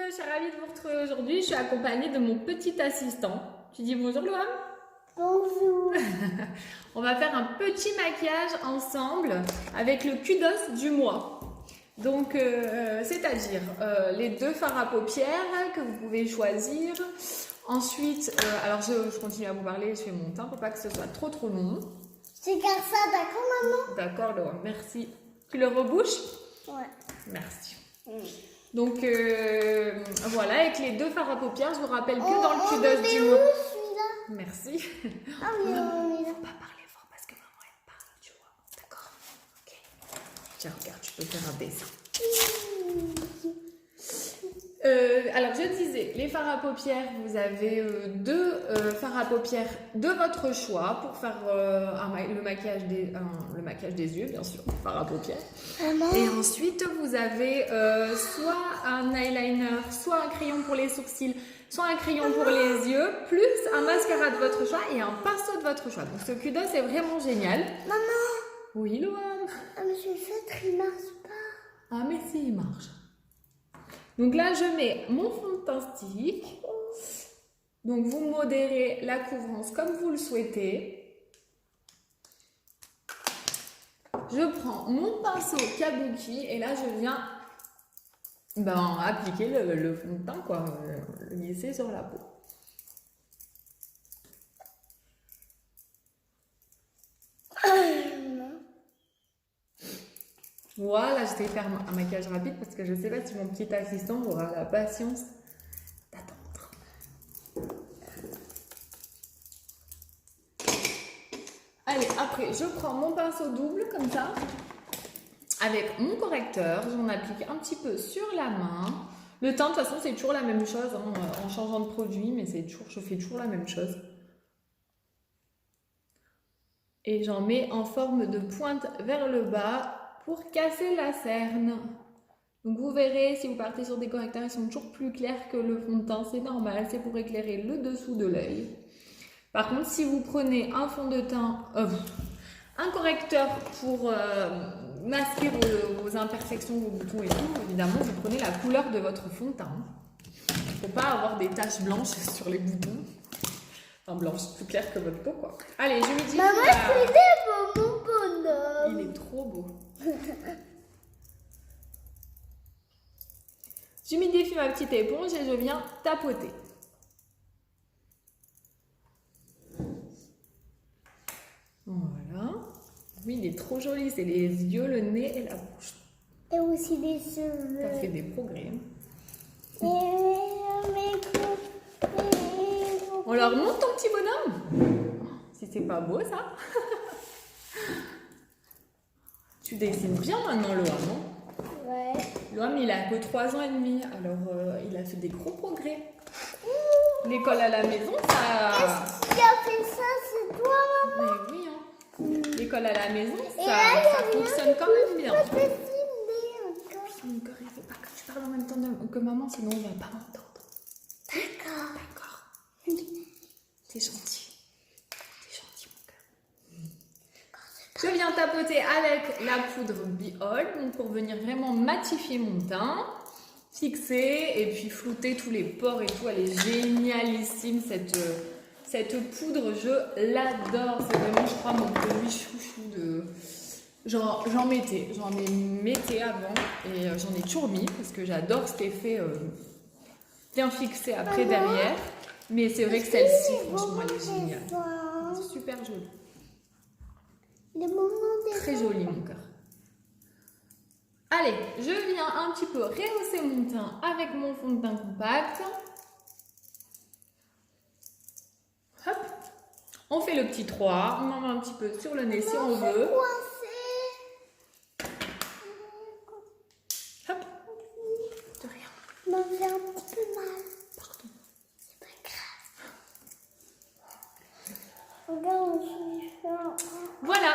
je suis ravie de vous retrouver aujourd'hui. Je suis accompagnée de mon petit assistant. Tu dis bonjour Loam? Bonjour. On va faire un petit maquillage ensemble avec le kudos du mois. Donc, c'est-à-dire les deux fards à paupières que vous pouvez choisir. Ensuite, alors je continue à vous parler, je fais mon teint pour pas que ce soit trop long. Je garde ça, d'accord maman? D'accord Loam, merci. Tu le rebouches? Ouais. Merci. Donc voilà, avec les deux fards à paupières, je vous rappelle que dans le kudos du mois. Celui-là. Merci. Ah oui, on est là. Faut pas parler fort parce que maman elle parle, tu vois. D'accord? Ok. Tiens, regarde, tu peux faire un dessin. Alors je disais, les fards à paupières, vous avez deux fards à paupières de votre choix pour faire le maquillage des yeux, bien sûr, fard à paupières. Maman. Et ensuite, vous avez soit un eyeliner, soit un crayon pour les sourcils, soit un crayon pour les yeux, plus un mascara de votre choix et un pinceau de votre choix. Donc ce kudos est vraiment génial. Maman. Oui, Loam. Ah mais ce feutre il marche pas. Ah mais si, il marche. Donc là, je mets mon fond de teint stick. Donc vous modérez la couvrance comme vous le souhaitez. Je prends mon pinceau kabuki et là, je viens appliquer le fond de teint, quoi, le glisser sur la peau. Voilà, je vais faire un maquillage rapide parce que je ne sais pas si mon petit assistant aura la patience d'attendre. Allez, après, je prends mon pinceau double comme ça, avec mon correcteur. J'en applique un petit peu sur la main. Le teint, de toute façon, c'est toujours la même chose hein, en changeant de produit, mais je fais toujours la même chose. Et j'en mets en forme de pointe vers le bas pour casser la cerne. Donc vous verrez, si vous partez sur des correcteurs, ils sont toujours plus clairs que le fond de teint, c'est normal, c'est pour éclairer le dessous de l'œil. Par contre, si vous prenez un fond de teint, un correcteur pour masquer vos imperfections, vos boutons et tout, évidemment, vous prenez la couleur de votre fond de teint. Il ne faut pas avoir des taches blanches sur les boutons. Enfin, blanche, plus claire que votre peau, quoi. Allez, je me dis... Maman, c'est mon bonhomme. Il est trop beau. J'humidifie ma petite éponge et je viens tapoter. Voilà. Oui, il est trop joli. C'est les yeux, le nez et la bouche. Et aussi des cheveux. Ça fait des progrès. On leur montre ton petit bonhomme. Si c'est pas beau, ça. Tu dessines bien maintenant, Loam, non? Ouais. Loam, il a que 3 ans et demi, alors il a fait des gros progrès. L'école à la maison, ça... Qui a fait ça, c'est toi, maman? Mais oui, hein. L'école à la maison, Et ça, là, ça fonctionne quand même bien. Je peux filmer encore. Encore, il faut pas que tu parles en même temps que maman, sinon on va pas m'entendre. D'accord. D'accord. T'es gentil. T'es gentil, mon cœur. Je viens tapoter avec la poudre Behold, donc pour venir vraiment matifier mon teint, fixer et puis flouter tous les pores et tout. Elle est génialissime cette poudre, je l'adore. C'est vraiment, je crois, mon produit chouchou de... J'en mettais avant et j'en ai toujours mis parce que j'adore cet effet bien fixé après derrière. Mais c'est vrai que celle-ci, franchement, elle est géniale. C'est super joli. Très joli, mon cœur. Allez, je viens un petit peu rehausser mon teint avec mon fond de teint compact. Hop. On fait le petit 3. On en met un petit peu sur le nez si on veut. Hop. De rien. Maman, j'ai un petit peu mal. Pardon. C'est pas grave. Regarde, je suis Voilà.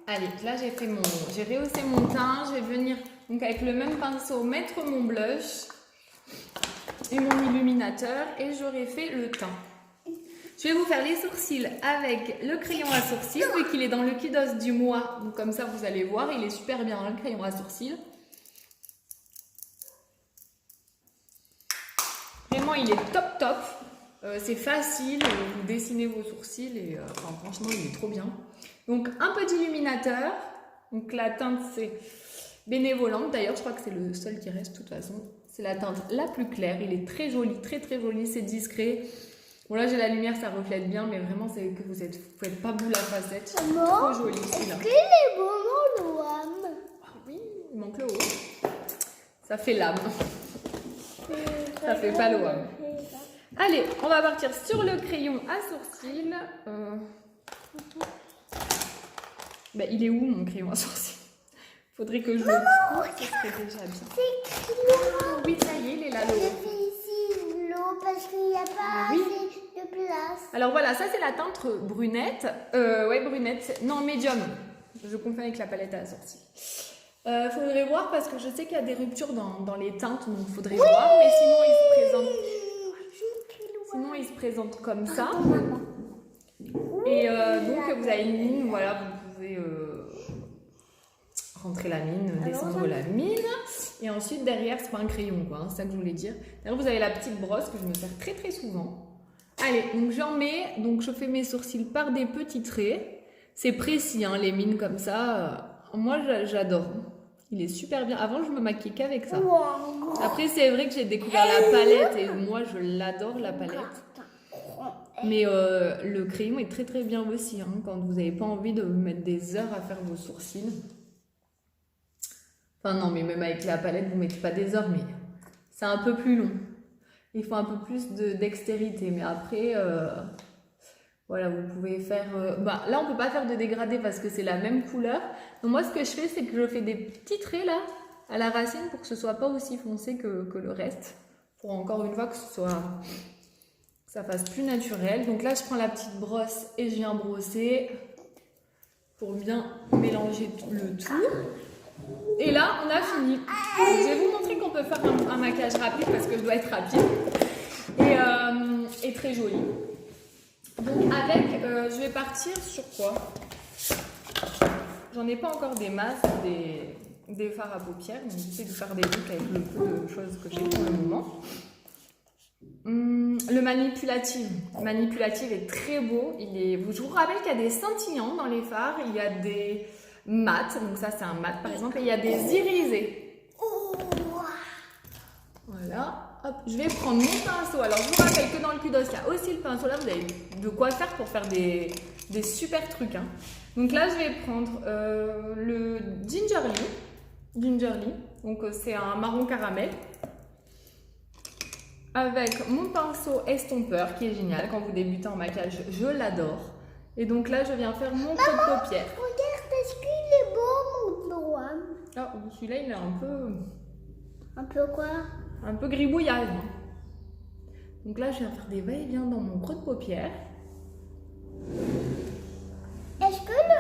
Allez, là j'ai rehaussé mon teint. Je vais venir donc avec le même pinceau mettre mon blush et mon illuminateur et j'aurai fait le teint. Je vais vous faire les sourcils avec le crayon à sourcils vu qu'il est dans le kudos du mois. Donc comme ça vous allez voir, il est super bien le crayon à sourcils. Vraiment, il est top top. C'est facile, vous dessinez vos sourcils et enfin, franchement, il est trop bien. Donc, un petit illuminateur. Donc, la teinte, c'est Bénévolente. D'ailleurs, je crois que c'est le seul qui reste de toute façon. C'est la teinte la plus claire. Il est très joli, très très joli. C'est discret. Bon, là, j'ai la lumière, ça reflète bien, mais vraiment, c'est que vous faites pas boule à facette. Trop joli celui-là. Est-ce qu'il est bon mon l'âme? Ah oui, il manque le haut. Ça fait l'âme. Ça fait pas le wam. Allez, on va partir sur le crayon à sourcils. Ben, il est où mon crayon à sourcils? Faudrait que je le trouve, ce serait déjà bien. C'est l'eau. Oui, ça y est, il est là, le Je haut. fais ici l'eau parce qu'il n'y a pas Oui. assez de place. Alors voilà, ça c'est la teinte brunette. Ouais, brunette. Non, médium. Je confonds avec la palette à sourcils. Faudrait voir parce que je sais qu'il y a des ruptures dans les teintes, donc faudrait voir. Mais sinon, il se présente comme ça. Et donc, vous avez une mine, voilà, vous pouvez rentrer la mine, descendre la mine. Et ensuite, derrière, c'est pas un crayon, quoi, hein, c'est ça que je voulais dire. D'ailleurs, vous avez la petite brosse que je me sers très très souvent. Allez, donc j'en mets, donc je fais mes sourcils par des petits traits. C'est précis, hein, les mines comme ça. Moi, j'adore. Il est super bien. Avant, je me maquillais qu'avec ça. Après, c'est vrai que j'ai découvert la palette et moi, je l'adore, la palette. Mais le crayon est très très bien aussi, hein, quand vous n'avez pas envie de mettre des heures à faire vos sourcils. Enfin non, mais même avec la palette, vous ne mettez pas des heures, mais c'est un peu plus long. Il faut un peu plus de dextérité. Mais après, voilà, vous pouvez faire... là, on ne peut pas faire de dégradé parce que c'est la même couleur. Donc moi, ce que je fais, c'est que je fais des petits traits là, à la racine, pour que ce ne soit pas aussi foncé que le reste. Pour encore une fois que ça fasse plus naturel. Donc là, je prends la petite brosse et je viens brosser pour bien mélanger le tout. Et là, on a fini. Donc, je vais vous montrer qu'on peut faire un maquillage rapide parce que je dois être rapide et très joli. Donc avec, je vais partir sur quoi? J'en ai pas encore des masses, des fards à paupières. Donc j'essaie de faire des looks avec le peu de choses que j'ai pour le moment. Le manipulatif. Le manipulatif est très beau. Je vous rappelle qu'il y a des scintillants dans les fards. Il y a des mat, donc ça c'est un mat par exemple, et il y a des irisés. Voilà, hop, je vais prendre mon pinceau. Alors je vous rappelle que dans le Kudos, il y a aussi le pinceau. Là, vous avez de quoi faire pour faire des super trucs. Hein. Donc là, je vais prendre le Gingerly. Donc c'est un marron caramel. Avec mon pinceau estompeur qui est génial. Quand vous débutez en maquillage, je l'adore. Et donc là, je viens faire mon creux de paupière. Regarde, est-ce qu'il est beau mon doigt? Ah, celui-là, il est un peu... Un peu quoi? Un peu gribouillage. Hein. Donc là, je viens faire des va-et-vient dans mon creux de paupière. Est-ce que le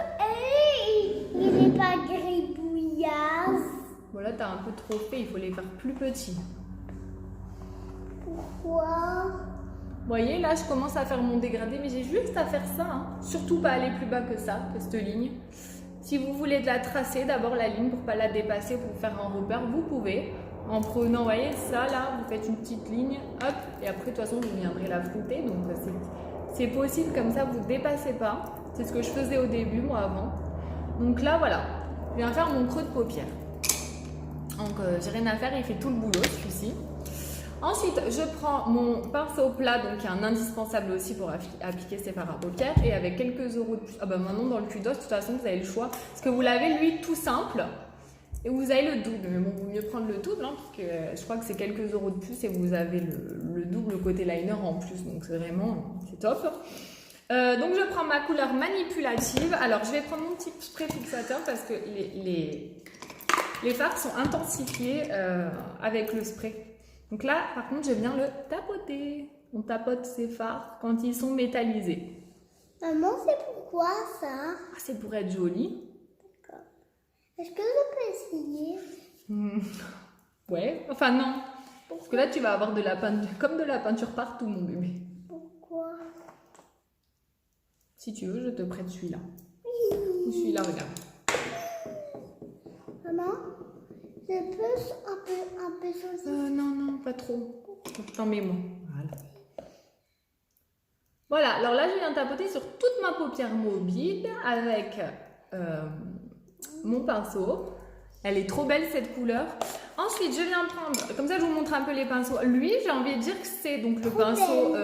il n'est pas gribouillage? Voilà, t'as un peu trop fait, il faut les faire plus petits. Pourquoi? Vous voyez, là, je commence à faire mon dégradé, mais j'ai juste à faire ça. Hein. Surtout pas aller plus bas que ça, que cette ligne. Si vous voulez de la tracer, d'abord la ligne, pour pas la dépasser, pour faire un repère, vous pouvez. En prenant, vous voyez, ça, là, vous faites une petite ligne, hop, et après, de toute façon, vous viendrez la flouter. Donc, c'est possible, comme ça, vous ne dépassez pas. C'est ce que je faisais au début, moi, avant. Donc là, voilà, je viens faire mon creux de paupière. Donc, j'ai rien à faire, il fait tout le boulot, celui-ci. Ensuite, je prends mon pinceau plat, donc qui est un indispensable aussi pour appliquer ces fards à paupières. Et avec quelques euros de plus, maintenant dans le Kudos, de toute façon, vous avez le choix. Parce que vous l'avez, lui, tout simple. Et vous avez le double. Mais bon, il vaut mieux prendre le double, hein, parce que je crois que c'est quelques euros de plus et vous avez le double côté liner en plus. Donc c'est vraiment, c'est top. Donc je prends ma couleur manipulative. Alors, je vais prendre mon petit spray fixateur parce que les fards sont intensifiés avec le spray. Donc là, par contre, je viens le tapoter. On tapote ces fards quand ils sont métallisés. Maman, c'est pourquoi ça? Ah, c'est pour être joli. D'accord. Est-ce que je peux essayer? Ouais, enfin non. Parce que là, tu vas avoir de la peinture, comme de la peinture partout, mon bébé. Pourquoi? Si tu veux, je te prête celui-là. Ou celui-là, regarde. Maman, je peux un peu sauter? Non, pas trop. Je t'en mets moins. Voilà. Voilà, alors là, je viens tapoter sur toute ma paupière mobile avec mon pinceau. Elle est trop belle cette couleur. Ensuite, je viens prendre, comme ça je vous montre un peu les pinceaux. Lui, j'ai envie de dire que c'est donc le pinceau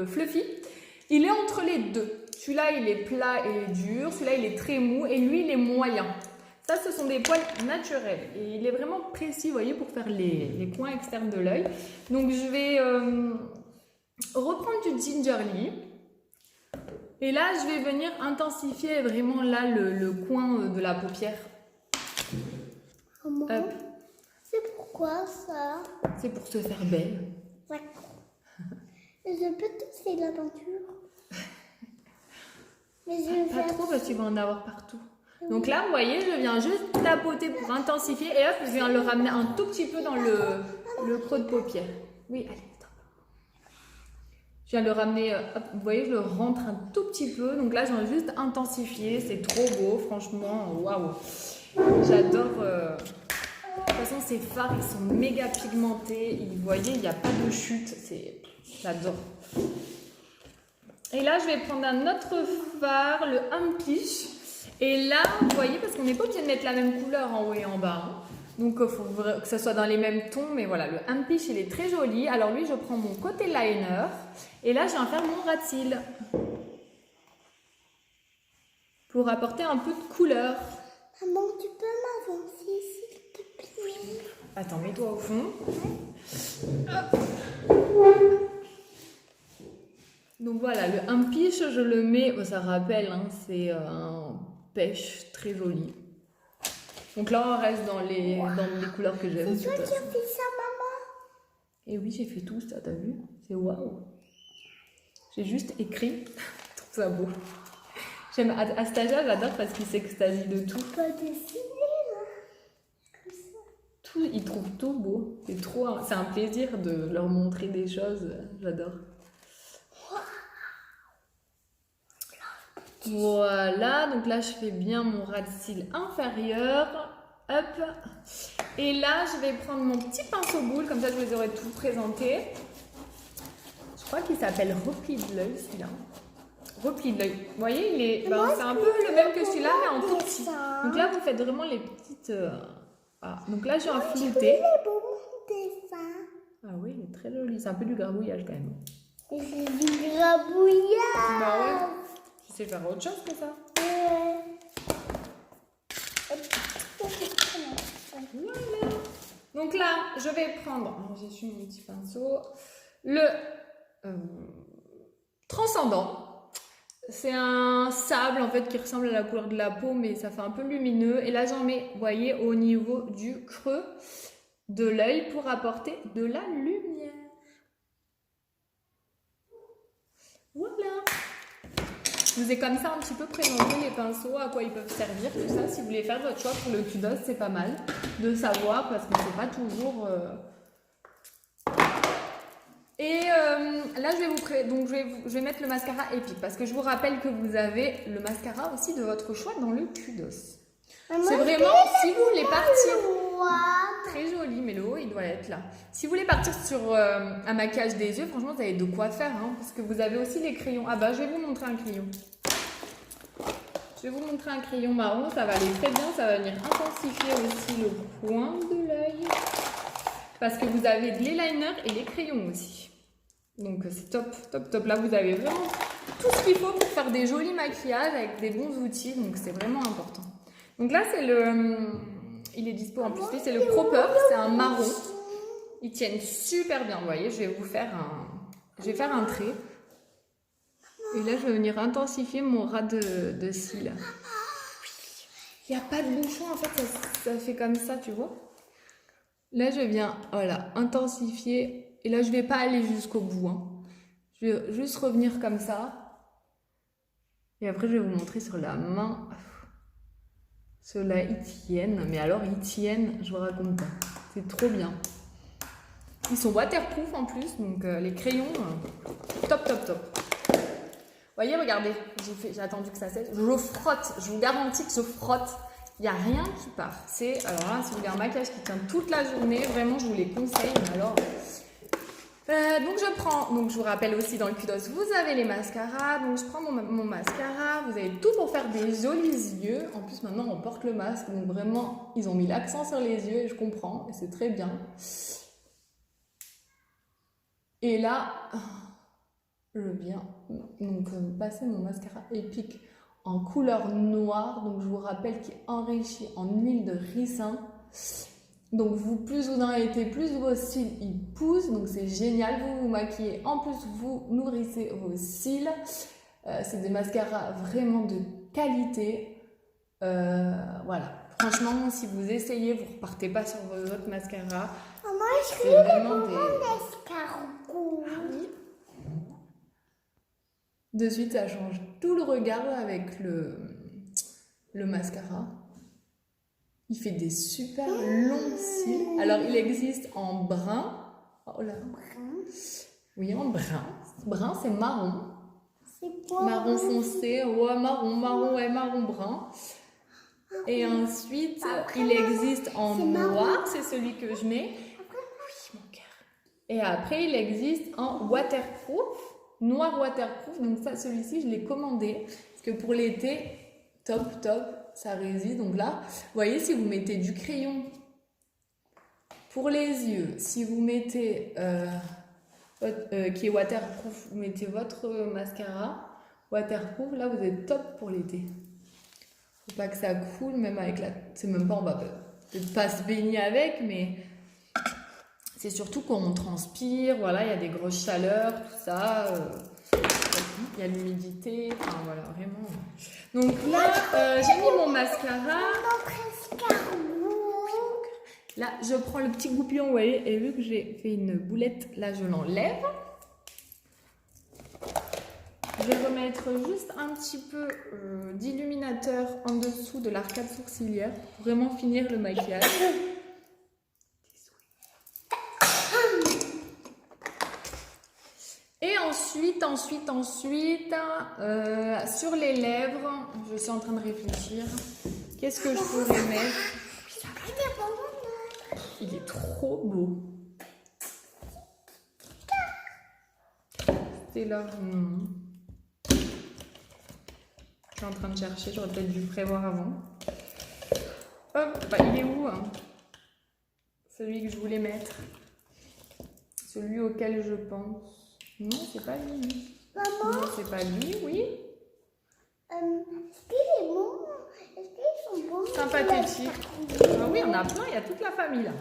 Fluffy. Il est entre les deux. Celui-là, il est plat et dur. Celui-là, il est très mou. Et lui, il est moyen. Ça, ce sont des poils naturels. Et il est vraiment précis, vous voyez, pour faire les coins externes de l'œil. Donc, je vais reprendre du Gingerly. Et là, je vais venir intensifier vraiment là le coin de la paupière. Maman, c'est pourquoi ça? C'est pour se faire belle. D'accord. Je peux tousser la peinture. Mais je vais Pas trop parce qu'il va en avoir partout. Donc là, vous voyez, je viens juste tapoter pour intensifier et hop, je viens le ramener un tout petit peu dans le creux de paupière. Oui, allez, stop. Je viens le ramener, hop, vous voyez, je le rentre un tout petit peu. Donc là, je viens juste intensifier. C'est trop beau, franchement, waouh. J'adore. De toute façon, ces fards, ils sont méga pigmentés. Vous voyez, il n'y a pas de chute. J'adore. Et là, je vais prendre un autre fard, le Humpish. Et là, vous voyez, parce qu'on n'est pas obligé de mettre la même couleur en haut et en bas. Hein. Donc, il faut que ça soit dans les mêmes tons. Mais voilà, le Humpish, il est très joli. Alors lui, je prends mon côté liner. Et là, je viens faire mon ras de cils. Pour apporter un peu de couleur. Maman, tu peux m'avancer, s'il te plaît? Attends, mets-toi au fond. Hop. Donc voilà, le Humpish, je le mets, ça rappelle, hein, c'est un pêche très joli. Donc là, on reste dans les couleurs que j'aime. C'est toi qui as fait ça, maman? Et oui, j'ai fait tout ça, t'as vu? C'est waouh! J'ai juste écrit, je trouve ça beau. J'aime, à cet âge-là, j'adore parce qu'il s'extasie de tout. Tu peux dessiner, là? Comme ça. Tout, ils trouvent tout beau. C'est un plaisir de leur montrer des choses, j'adore. Voilà, donc là je fais bien mon ras de cils inférieur. Hop. Et là je vais prendre mon petit pinceau boule, comme ça je vous aurai tout présenté. Je crois qu'il s'appelle Repli de l'œil celui-là. Repli de l'œil. Vous voyez, c'est un peu le même que celui-là, mais en tout petit. Donc là vous faites vraiment les petites. Ah. Donc là j'ai un flouté. Ah oui, il est très joli. C'est un peu du grabouillage quand même. Et c'est du grabouillage. Bah ouais. Tu sais faire autre chose que ça. Voilà. Donc là, je vais prendre, j'ai su mon petit pinceau, le transcendant. C'est un sable en fait qui ressemble à la couleur de la peau, mais ça fait un peu lumineux. Et là, j'en mets, vous voyez, au niveau du creux de l'œil pour apporter de la lumière. Voilà. Je vous ai comme ça un petit peu présenté les pinceaux, à quoi ils peuvent servir, tout ça. Si vous voulez faire votre choix pour le kudos, c'est pas mal de savoir parce que c'est pas toujours... Et là, je vais mettre le mascara Epic parce que je vous rappelle que vous avez le mascara aussi de votre choix dans le kudos. C'est vraiment, si vous voulez partir... Très joli, mais le haut, il doit être là. Si vous voulez partir sur un maquillage des yeux, franchement, vous avez de quoi faire. Hein, parce que vous avez aussi les crayons. Ah bah, je vais vous montrer un crayon. Je vais vous montrer un crayon marron. Ça va aller très bien. Ça va venir intensifier aussi le coin de l'œil. Parce que vous avez les liners et les crayons aussi. Donc, c'est top, top, top. Là, vous avez vraiment tout ce qu'il faut pour faire des jolis maquillages avec des bons outils. Donc, c'est vraiment important. Donc là, c'est il est dispo en plus, c'est le Proper, c'est un marron. Ils tiennent super bien, vous voyez, je vais faire un trait. Et là, je vais venir intensifier mon ras de cils. Il n'y a pas de bouchon, en fait, ça fait comme ça, tu vois. Là, je viens, voilà, intensifier. Et là, je ne vais pas aller jusqu'au bout. Hein. Je vais juste revenir comme ça. Et après, je vais vous montrer sur la main. Ceux-là, ils tiennent. Mais alors, ils tiennent, je vous raconte pas. C'est trop bien. Ils sont waterproof en plus. Donc, les crayons, top, top, top. Vous voyez, regardez. J'ai attendu que ça cesse. Je frotte. Je vous garantis que je frotte. il n'y a rien qui part. Alors là, si vous voulez un maquillage qui tient toute la journée, vraiment, je vous les conseille. Mais alors, donc je prends, donc je vous rappelle aussi dans le kudos, vous avez les mascaras. Donc je prends mon mascara. Vous avez tout pour faire des jolis yeux. En plus, maintenant, on porte le masque. Donc vraiment, ils ont mis l'accent sur les yeux et je comprends. Et c'est très bien. Et là, je viens donc passer mon mascara épique en couleur noire, donc je vous rappelle qu'il est enrichi en huile de ricin. Donc plus vous en mettez, plus vos cils ils poussent, donc c'est génial. Vous vous maquillez, en plus vous nourrissez vos cils. C'est des mascaras vraiment de qualité. Voilà, franchement, si vous essayez, vous repartez pas sur vos autres mascaras. Maman, C'est vraiment des escargots. oui. De suite, ça change tout le regard avec le mascara. Il fait des super longs cils. Alors, il existe en brun. Oh là. Oui, en brun. Brun, c'est marron. C'est quoi? Marron foncé. Ouais, marron, ouais, marron brun. Et ensuite, il existe en noir. C'est celui que je mets. Oui, mon cœur. Et après, il existe en waterproof. Noir waterproof, donc ça, celui-ci, je l'ai commandé parce que pour l'été, top, ça résiste. Donc là, vous voyez, si vous mettez du crayon pour les yeux, si vous mettez qui est waterproof, vous mettez votre mascara waterproof, là, vous êtes top pour l'été. Faut pas que ça coule, même avec la... C'est même pas, on va peut-être pas se baigner avec, mais... C'est surtout quand on transpire, voilà, il y a des grosses chaleurs, tout ça, il y a l'humidité, enfin voilà, vraiment. Donc là, j'ai mis mon mascara. Là, je prends le petit goupillon, vous voyez, et vu que j'ai fait une boulette, là, je l'enlève. Je vais remettre juste un petit peu d'illuminateur en dessous de l'arcade sourcilière pour vraiment finir le maquillage. Et ensuite, sur les lèvres, je suis en train de réfléchir. Qu'est-ce que je pourrais mettre? Il est trop beau. C'est là. Je suis en train de chercher, j'aurais peut-être dû prévoir avant. Hop, bah, il est où hein? Celui que je voulais mettre. Celui auquel je pense. Non, c'est pas lui. Maman? Non, c'est pas lui, oui. Est-ce qu'il est bon? Est-ce qu'ils sont bons? Sympathique. Ah oui, on a plein, il y a toute la famille là.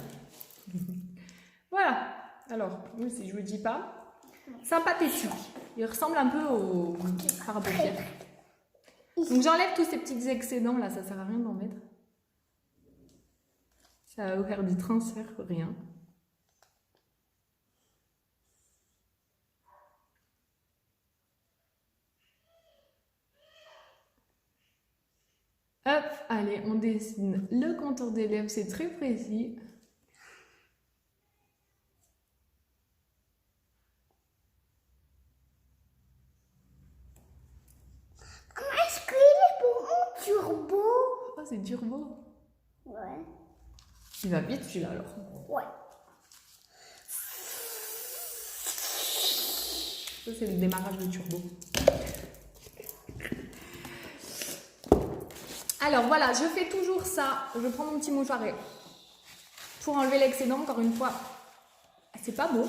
Voilà. Alors, oui, si je vous dis pas. Sympathique. Il ressemble un peu au fardeau. Donc j'enlève tous ces petits excédents là, ça sert à rien d'en mettre. Ça va faire du transfert, rien. Hop, allez, on dessine le contour des lèvres, c'est très précis. Est-ce qu'il est bon en turbo? Oh, c'est turbo. Ouais. Il va vite celui-là alors. Ouais. Ça, c'est le démarrage du turbo. Alors voilà, je fais toujours ça. Je prends mon petit mouchoir pour enlever l'excédent, encore une fois. C'est pas beau.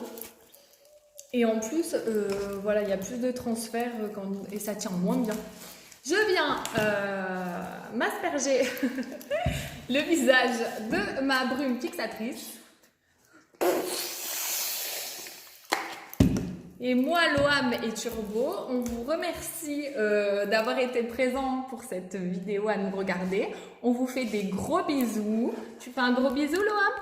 Et en plus, voilà, il y a plus de transfert et ça tient moins bien. Je viens m'asperger le visage de ma brume fixatrice. Et moi, Loam et Turbo, on vous remercie d'avoir été présents pour cette vidéo à nous regarder. On vous fait des gros bisous. Tu fais un gros bisou, Loam?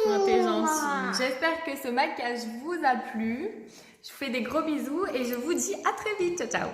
Oh, t'es gentil. J'espère que ce maquillage vous a plu. Je vous fais des gros bisous et je vous dis à très vite. Ciao, ciao.